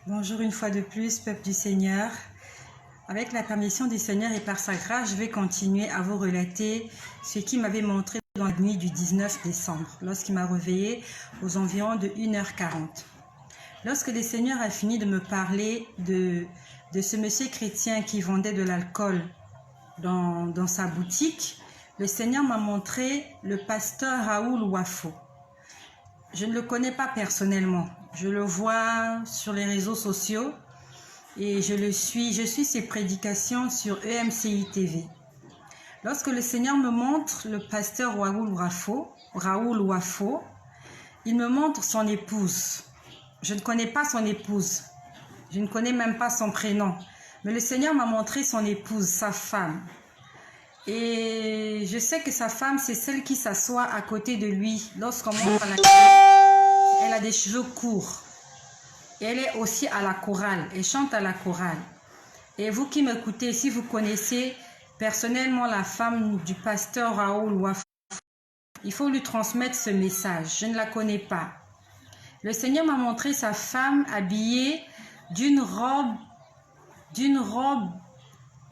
Bonjour une fois de plus, peuple du Seigneur. Avec la permission du Seigneur et par sa grâce, je vais continuer à vous relater ce qu'il m'avait montré dans la nuit du 19 décembre, lorsqu'il m'a réveillé aux environs de 1h40. Lorsque le Seigneur a fini de me parler de ce monsieur chrétien qui vendait de l'alcool dans sa boutique, le Seigneur m'a montré le pasteur Raoul Wafo. Je ne le connais pas personnellement. Je le vois sur les réseaux sociaux et je suis ses prédications sur EMCI TV. Lorsque le Seigneur me montre le pasteur Raoul Wafo, il me montre son épouse. Je ne connais pas son épouse. Je ne connais même pas son prénom. Mais le Seigneur m'a montré son épouse, sa femme. Et je sais que sa femme, c'est celle qui s'assoit à côté de lui lorsqu'on monte à la chorale. Elle a des cheveux courts. Et elle est aussi à la chorale. Elle chante à la chorale. Et vous qui m'écoutez, si vous connaissez personnellement la femme du pasteur Raoul Wafo, il faut lui transmettre ce message. Je ne la connais pas. Le Seigneur m'a montré sa femme habillée d'une robe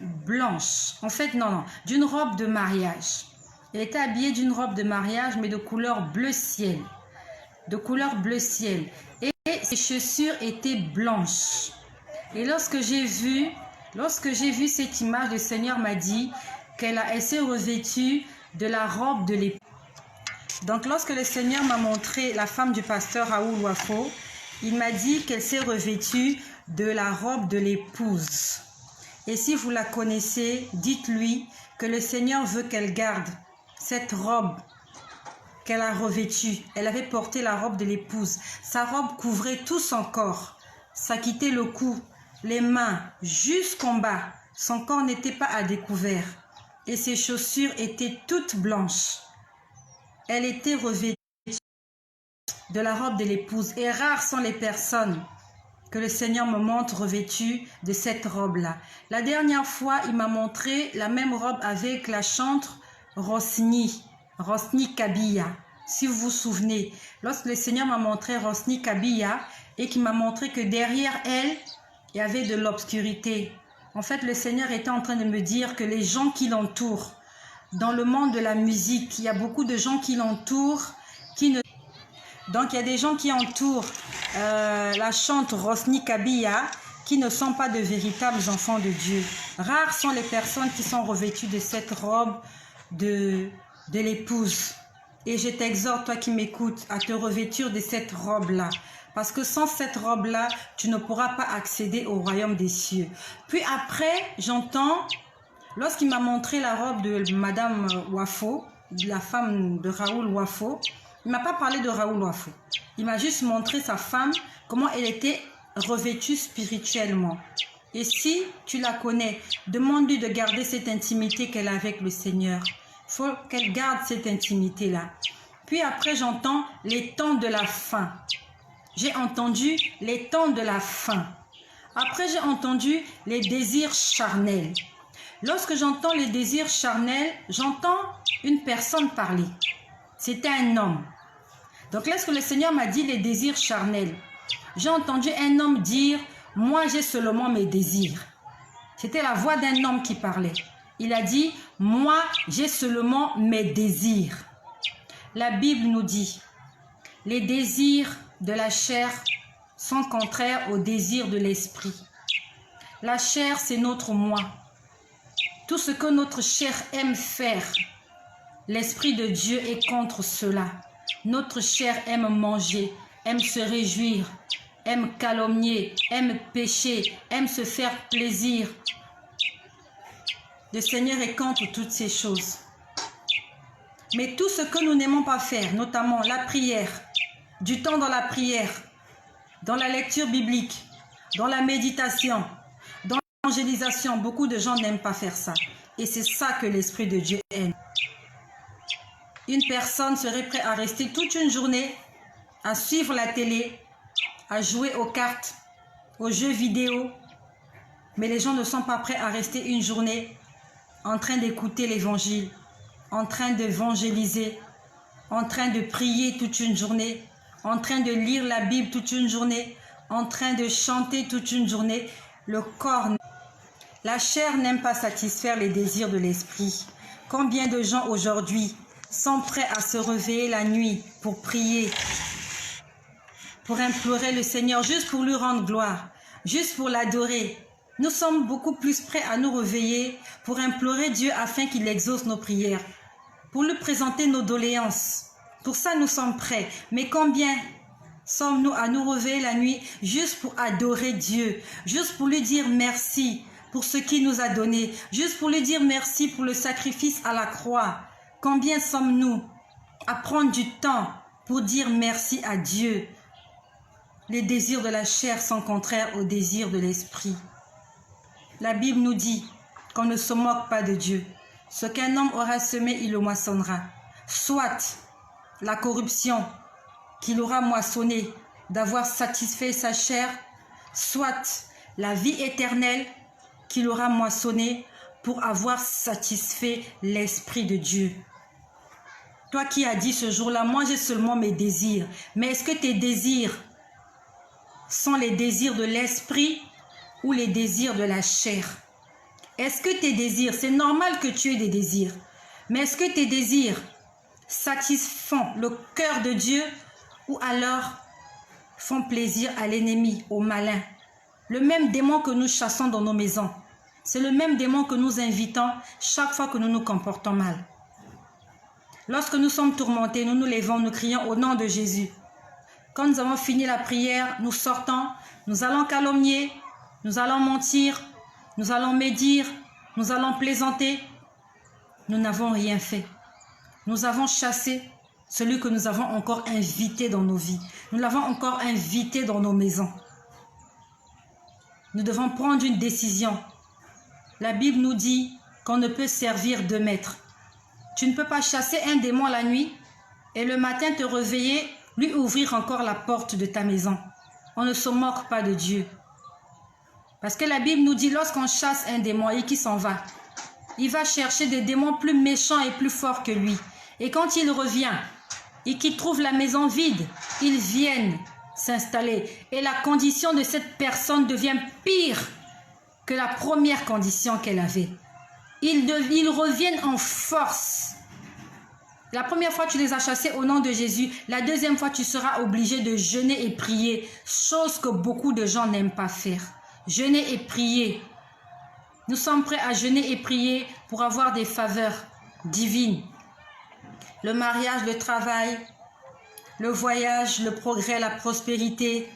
blanche. En fait, non, d'une robe de mariage. Elle était habillée d'une robe de mariage, mais de couleur bleu ciel. De couleur bleu ciel. Et ses chaussures étaient blanches. Et lorsque j'ai vu cette image, le Seigneur m'a dit qu'elle s'est revêtue de la robe de l'épouse. Donc, lorsque le Seigneur m'a montré la femme du pasteur Raoul Wafo, il m'a dit qu'elle s'est revêtue de la robe de l'épouse. Et si vous la connaissez, dites-lui que le Seigneur veut qu'elle garde cette robe qu'elle a revêtue. Elle avait porté la robe de l'épouse. Sa robe couvrait tout son corps. Ça quittait le cou, les mains, jusqu'en bas. Son corps n'était pas à découvert. Et ses chaussures étaient toutes blanches. Elle était revêtue de la robe de l'épouse. Et rares sont les personnes que le Seigneur me montre revêtue de cette robe-là. La dernière fois, il m'a montré la même robe avec la chantre Rosny Kabila. Si vous vous souvenez, lorsque le Seigneur m'a montré Rosny Kabila et qu'il m'a montré que derrière elle, il y avait de l'obscurité. En fait, le Seigneur était en train de me dire que les gens qui l'entourent, dans le monde de la musique, il y a beaucoup de gens qui l'entourent, Donc, il y a des gens qui entourent la chante Rosny Kabila qui ne sont pas de véritables enfants de Dieu. Rares sont les personnes qui sont revêtues de cette robe de l'épouse. Et je t'exhorte, toi qui m'écoutes, à te revêtir de cette robe-là. Parce que sans cette robe-là, tu ne pourras pas accéder au royaume des cieux. Puis après, j'entends, lorsqu'il m'a montré la robe de Madame Wafo, la femme de Raoul Wafo, il ne m'a pas parlé de Raoul Wafo. Il m'a juste montré sa femme, comment elle était revêtue spirituellement. Et si tu la connais, demande-lui de garder cette intimité qu'elle a avec le Seigneur. Il faut qu'elle garde cette intimité-là. Puis après, j'entends les temps de la fin. J'ai entendu les temps de la fin. Après, j'ai entendu les désirs charnels. Lorsque j'entends les désirs charnels, j'entends une personne parler. C'était un homme. Donc, lorsque le Seigneur m'a dit les désirs charnels, j'ai entendu un homme dire « Moi, j'ai seulement mes désirs ». C'était la voix d'un homme qui parlait. Il a dit « Moi, j'ai seulement mes désirs ». La Bible nous dit « Les désirs de la chair sont contraires aux désirs de l'esprit ». La chair, c'est notre moi. Tout ce que notre chair aime faire, l'Esprit de Dieu est contre cela. Notre chair aime manger, aime se réjouir, aime calomnier, aime pécher, aime se faire plaisir. Le Seigneur est contre toutes ces choses. Mais tout ce que nous n'aimons pas faire, notamment la prière, du temps dans la prière, dans la lecture biblique, dans la méditation, dans l'évangélisation, beaucoup de gens n'aiment pas faire ça. Et c'est ça que l'Esprit de Dieu aime. Une personne serait prête à rester toute une journée, à suivre la télé, à jouer aux cartes, aux jeux vidéo. Mais les gens ne sont pas prêts à rester une journée en train d'écouter l'évangile, en train d'évangéliser, en train de prier toute une journée, en train de lire la Bible toute une journée, en train de chanter toute une journée, le corps. La chair n'aime pas satisfaire les désirs de l'esprit. Combien de gens aujourd'hui sont prêts à se réveiller la nuit pour prier, pour implorer le Seigneur, juste pour lui rendre gloire, juste pour l'adorer. Nous sommes beaucoup plus prêts à nous réveiller pour implorer Dieu afin qu'il exauce nos prières, pour lui présenter nos doléances. Pour ça, nous sommes prêts. Mais combien sommes-nous à nous réveiller la nuit juste pour adorer Dieu, juste pour lui dire merci pour ce qu'il nous a donné, juste pour lui dire merci pour le sacrifice à la croix. Combien sommes-nous à prendre du temps pour dire merci à Dieu? Les désirs de la chair sont contraires aux désirs de l'esprit. La Bible nous dit qu'on ne se moque pas de Dieu. Ce qu'un homme aura semé, il le moissonnera. Soit la corruption qu'il aura moissonnée d'avoir satisfait sa chair, soit la vie éternelle qu'il aura moissonnée pour avoir satisfait l'Esprit de Dieu. Toi qui as dit ce jour-là, moi j'ai seulement mes désirs. Mais est-ce que tes désirs sont les désirs de l'esprit ou les désirs de la chair? Est-ce que tes désirs, c'est normal que tu aies des désirs, mais est-ce que tes désirs satisfont le cœur de Dieu ou alors font plaisir à l'ennemi, au malin? Le même démon que nous chassons dans nos maisons, c'est le même démon que nous invitons chaque fois que nous nous comportons mal. Lorsque nous sommes tourmentés, nous nous levons, nous crions au nom de Jésus. Quand nous avons fini la prière, nous sortons, nous allons calomnier, nous allons mentir, nous allons médire, nous allons plaisanter. Nous n'avons rien fait. Nous avons chassé celui que nous avons encore invité dans nos vies. Nous l'avons encore invité dans nos maisons. Nous devons prendre une décision. La Bible nous dit qu'on ne peut servir deux maîtres. Tu ne peux pas chasser un démon la nuit et le matin te réveiller, lui ouvrir encore la porte de ta maison. On ne se moque pas de Dieu. Parce que la Bible nous dit, lorsqu'on chasse un démon et qu'il s'en va, il va chercher des démons plus méchants et plus forts que lui. Et quand il revient et qu'il trouve la maison vide, ils viennent s'installer. Et la condition de cette personne devient pire que la première condition qu'elle avait. Ils reviennent en force. La première fois, tu les as chassés au nom de Jésus. La deuxième fois, tu seras obligé de jeûner et prier. Chose que beaucoup de gens n'aiment pas faire. Jeûner et prier. Nous sommes prêts à jeûner et prier pour avoir des faveurs divines. Le mariage, le travail, le voyage, le progrès, la prospérité,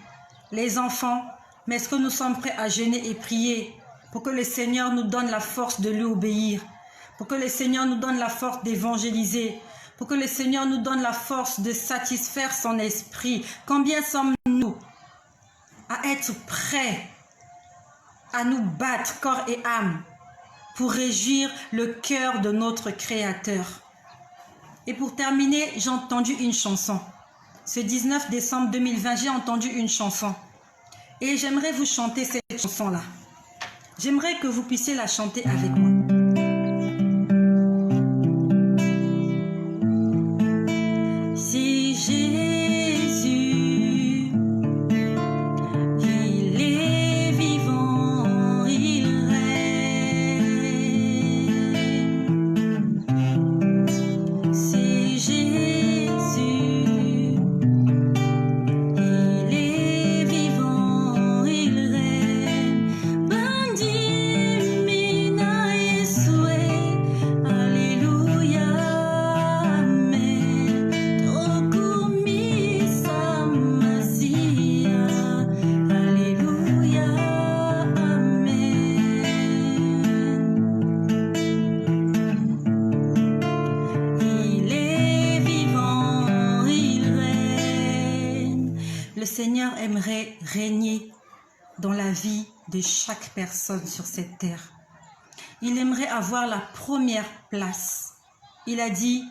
les enfants. Mais est-ce que nous sommes prêts à jeûner et prier pour que le Seigneur nous donne la force de lui obéir, pour que le Seigneur nous donne la force d'évangéliser, pour que le Seigneur nous donne la force de satisfaire son esprit? Combien sommes-nous à être prêts à nous battre corps et âme pour réjouir le cœur de notre Créateur? Et pour terminer, j'ai entendu une chanson. Ce 19 décembre 2020, j'ai entendu une chanson. Et j'aimerais vous chanter cette chanson-là. J'aimerais que vous puissiez la chanter avec moi. Si Jésus, il est vivant, il règne. Si Jésus, il est vivant, il règne. Bendit mina Yesue, Alléluia, Amen. Tokumi Samasia, Alléluia, Amen. Il est vivant, il règne. Le Seigneur aimerait régner dans la vie de chaque personne sur cette terre. Il aimerait avoir la première place. Il a dit,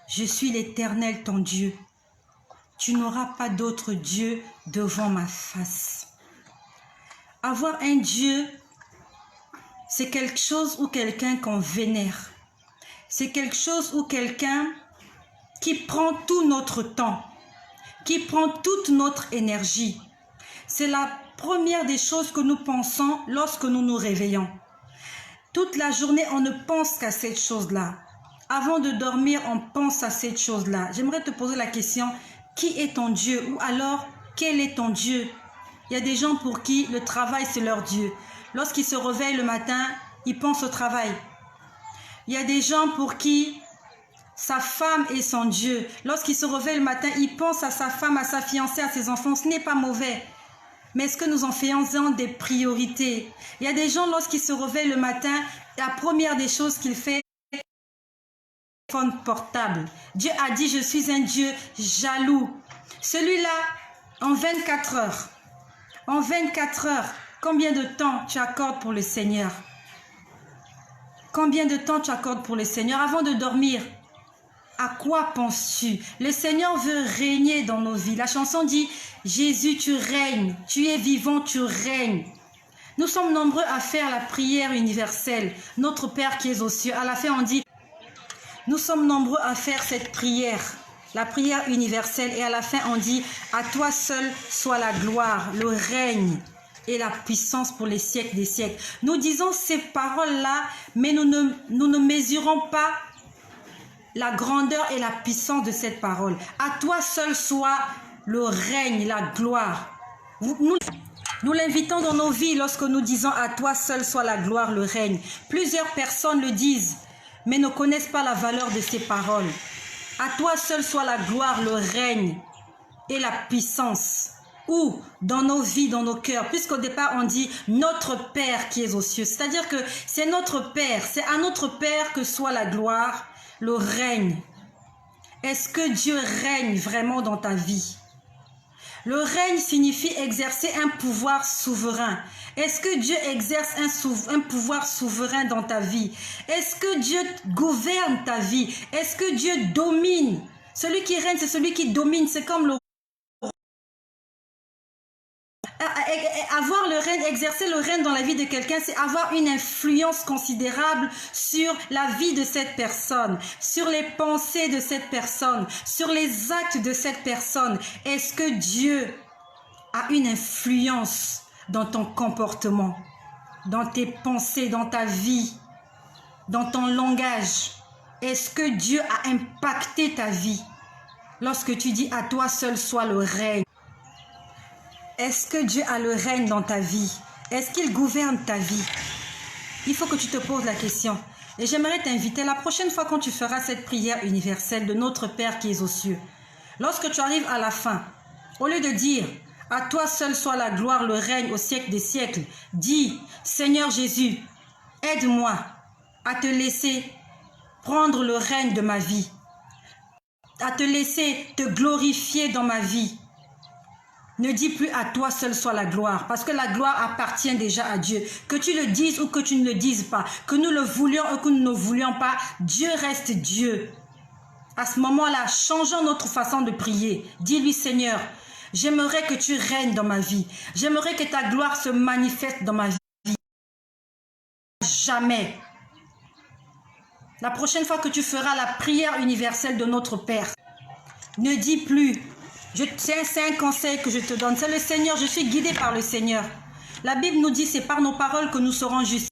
je suis l'Éternel ton Dieu. Tu n'auras pas d'autre Dieu devant ma face. Avoir un Dieu, c'est quelque chose ou quelqu'un qu'on vénère. C'est quelque chose ou quelqu'un qui prend tout notre temps, qui prend toute notre énergie. C'est la première des choses que nous pensons lorsque nous nous réveillons. Toute la journée, on ne pense qu'à cette chose-là. Avant de dormir, on pense à cette chose-là. J'aimerais te poser la question, qui est ton Dieu? Ou alors, quel est ton Dieu? Il y a des gens pour qui le travail, c'est leur Dieu. Lorsqu'ils se réveillent le matin, ils pensent au travail. Il y a des gens pour qui sa femme est son Dieu. Lorsqu'il se réveille le matin, il pense à sa femme, à sa fiancée, à ses enfants. Ce n'est pas mauvais. Mais est-ce que nous en faisons des priorités? Il y a des gens, lorsqu'ils se réveillent le matin, la première des choses qu'il fait, c'est le téléphone portable. Dieu a dit, je suis un Dieu jaloux. Celui-là, en 24 heures. En 24 heures, combien de temps tu accordes pour le Seigneur? Combien de temps tu accordes pour le Seigneur avant de dormir? À quoi penses-tu? Le Seigneur veut régner dans nos vies. La chanson dit, Jésus, tu règnes, tu es vivant, tu règnes. Nous sommes nombreux à faire la prière universelle. Notre Père qui est aux cieux. À la fin, on dit, nous sommes nombreux à faire cette prière, la prière universelle. Et à la fin, on dit, à toi seul soit la gloire, le règne et la puissance pour les siècles des siècles. Nous disons ces paroles-là, mais nous ne mesurons pas la grandeur et la puissance de cette parole. À toi seul soit le règne, la gloire. Nous l'invitons dans nos vies lorsque nous disons à toi seul soit la gloire, le règne. Plusieurs personnes le disent, mais ne connaissent pas la valeur de ces paroles. À toi seul soit la gloire, le règne et la puissance. Où? Dans nos vies, dans nos cœurs. Puisqu'au départ, on dit notre Père qui est aux cieux. C'est-à-dire que c'est notre Père, c'est à notre Père que soit la gloire, le règne. Est-ce que Dieu règne vraiment dans ta vie? Le règne signifie exercer un pouvoir souverain. Est-ce que Dieu exerce un pouvoir souverain dans ta vie? Est-ce que Dieu gouverne ta vie? Est-ce que Dieu domine? Celui qui règne, c'est celui qui domine. C'est comme le avoir le règne, exercer le règne dans la vie de quelqu'un, c'est avoir une influence considérable sur la vie de cette personne, sur les pensées de cette personne, sur les actes de cette personne. Est-ce que Dieu a une influence dans ton comportement, dans tes pensées, dans ta vie, dans ton langage? Est-ce que Dieu a impacté ta vie lorsque tu dis à toi seul soit le règne? Est-ce que Dieu a le règne dans ta vie? Est-ce qu'il gouverne ta vie? Il faut que tu te poses la question. Et j'aimerais t'inviter la prochaine fois quand tu feras cette prière universelle de notre Père qui est aux cieux. Lorsque tu arrives à la fin, au lieu de dire « À toi seul soit la gloire, le règne au siècle des siècles », dis « Seigneur Jésus, aide-moi à te laisser prendre le règne de ma vie, à te laisser te glorifier dans ma vie. » Ne dis plus à toi seul soit la gloire, parce que la gloire appartient déjà à Dieu. Que tu le dises ou que tu ne le dises pas, que nous le voulions ou que nous ne le voulions pas, Dieu reste Dieu. À ce moment-là, changeons notre façon de prier. Dis-lui, Seigneur, j'aimerais que tu règnes dans ma vie. J'aimerais que ta gloire se manifeste dans ma vie. Jamais. La prochaine fois que tu feras la prière universelle de notre Père, ne dis plus... C'est un conseil que je te donne. C'est le Seigneur, je suis guidé par le Seigneur. La Bible nous dit, c'est par nos paroles que nous serons justes.